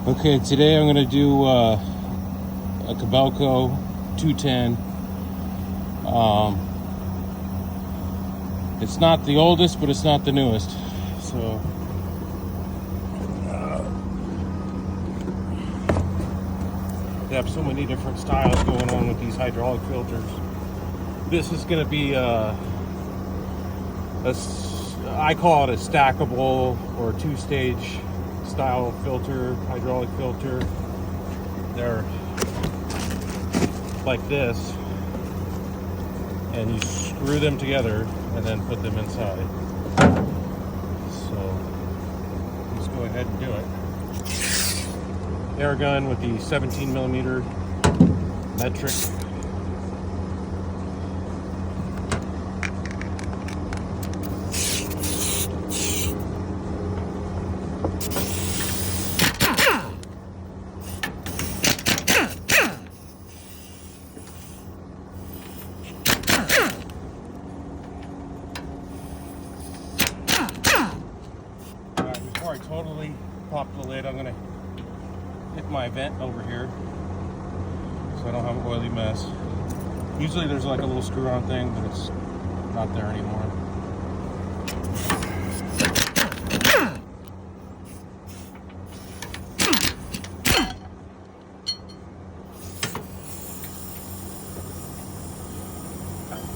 Okay, today I'm going to do a Kobelco 210. It's not the oldest, but it's not the newest. So they have so many different styles going on with these hydraulic filters. This is going to be I call it a stackable or two-stage style filter, hydraulic filter. They're like this, and you screw them together and then put them inside. So let's go ahead and do it. Air gun with the 17mm metric. Before I totally pop the lid, I'm gonna hit my vent over here so I don't have an oily mess. Usually there's like a little screw-on thing, but it's not there anymore.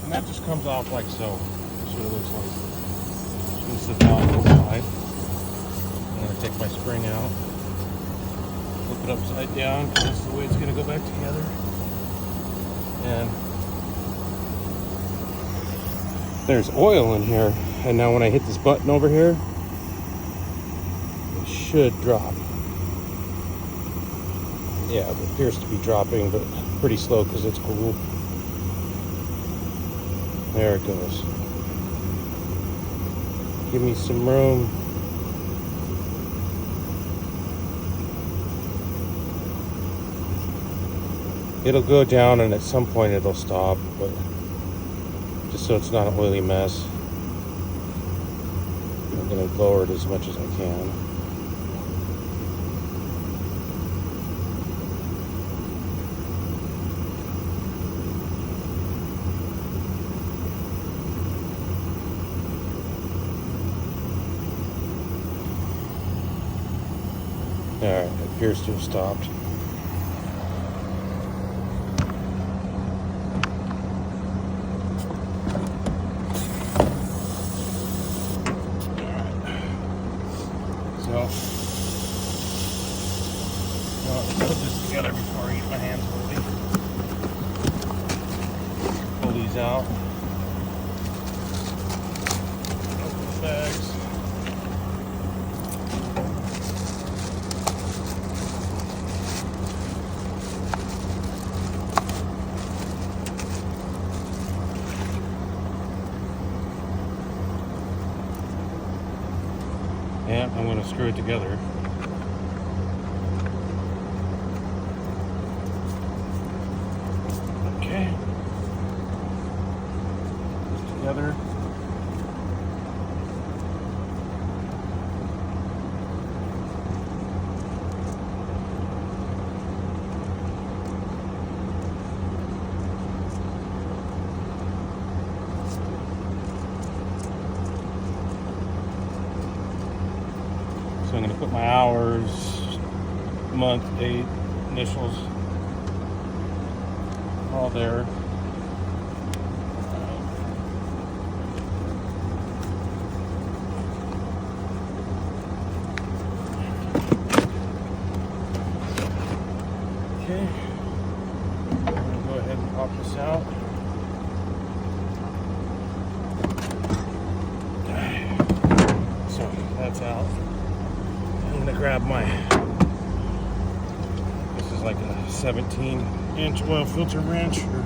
And that just comes off like so. That's what it looks like. Just gonna sit down on the side. I'm going to take my spring out, flip it upside down because that's the way it's going to go back together. And there's oil in here, and now when I hit this button over here, it should drop. Yeah, it appears to be dropping, but pretty slow because it's cool. There it goes. Give me some room. It'll go down and at some point it'll stop, but just so it's not an oily mess, I'm going to lower it as much as I can. Alright, it appears to have stopped. So, I'll put this together before I get my hands dirty. Pull these out. Open the bags. And I'm going to screw it together. Okay. Put it together. So I'm going to put my hours, month, date, initials, all there. Okay, I'm going to go ahead and pop this out. So that's out. I'm going to grab my, this is like a 17-inch oil filter wrench or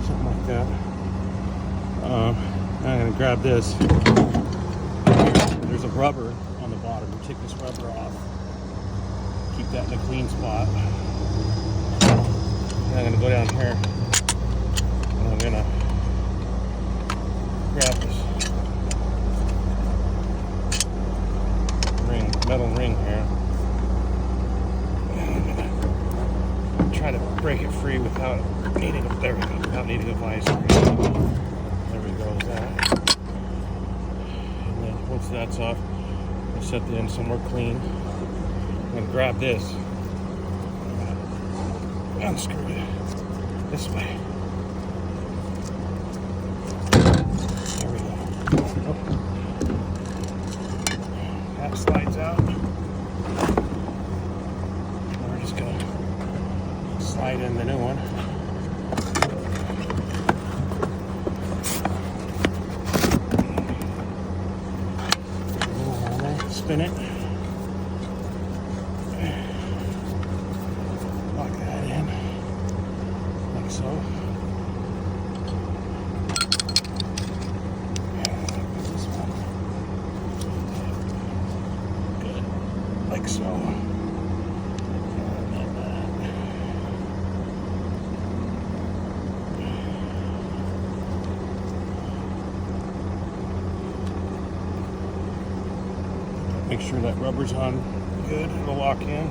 something like that. I'm going to grab this. There's a rubber on the bottom. You take this rubber off. Keep that in a clean spot. And I'm going to go down here and I'm going to grab this metal ring here. try to break it free without needing a, there we go, without needing a vice. There we go, that. And then once that's off, I'll set the end somewhere clean and grab this. Unscrew it this way. There we go. Oh. That slides out. We're just gonna slide in the new one. Spin it. Lock that in, like so. And this one. Good, like so. And then that. Make sure that rubber's on good, it'll lock in. And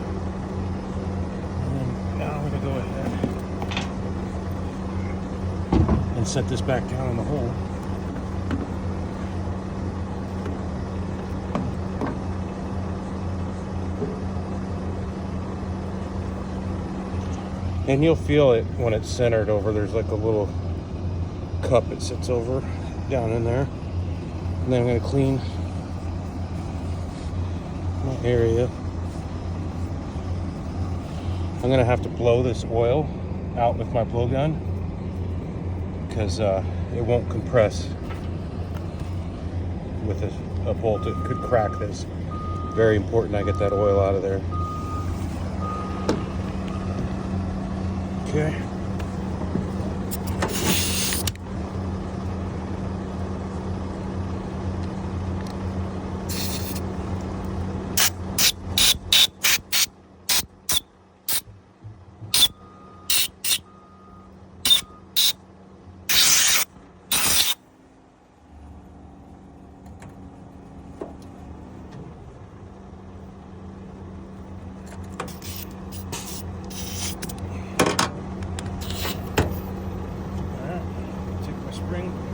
then now I'm going to go ahead and set this back down in the hole. And you'll feel it when it's centered over. There's like a little cup it sits over down in there. And then I'm going to clean my area. I'm gonna have to blow this oil out with my blowgun because it won't compress with a bolt. It could crack this. Very important I get that oil out of there. Okay.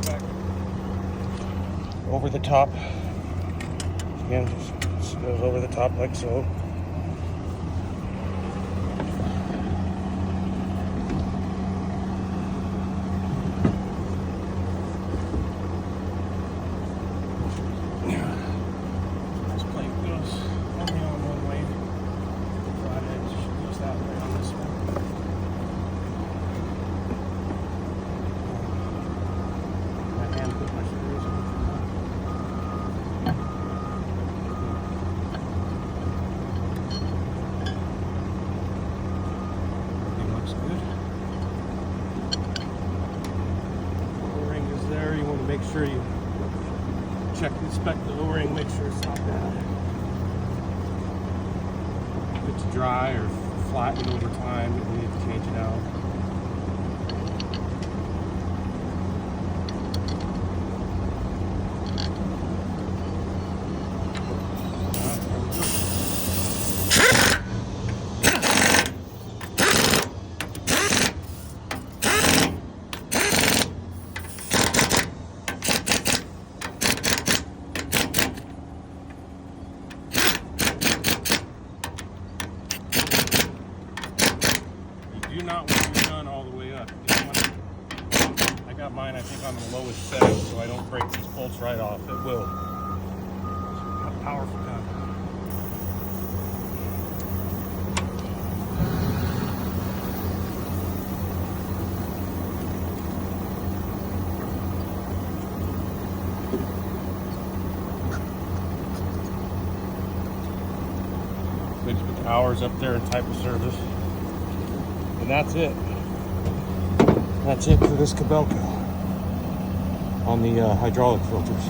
Back over the top. Again, just goes over the top like so. This plate goes only on one way. The flat edge goes that way on this one. Put my screws in. Everything looks good. O-ring is there. You want to make sure you check and inspect the O-ring, make sure it's not bad. If it's dry or flattened over time, you need to change it out. Do not want your gun all the way up. I got mine, I think, on the lowest setting, so I don't break these bolts right off. It will. It's a powerful gun. They just put the hours up there and type of service. And that's it. That's it for this Kobelco on the hydraulic filters.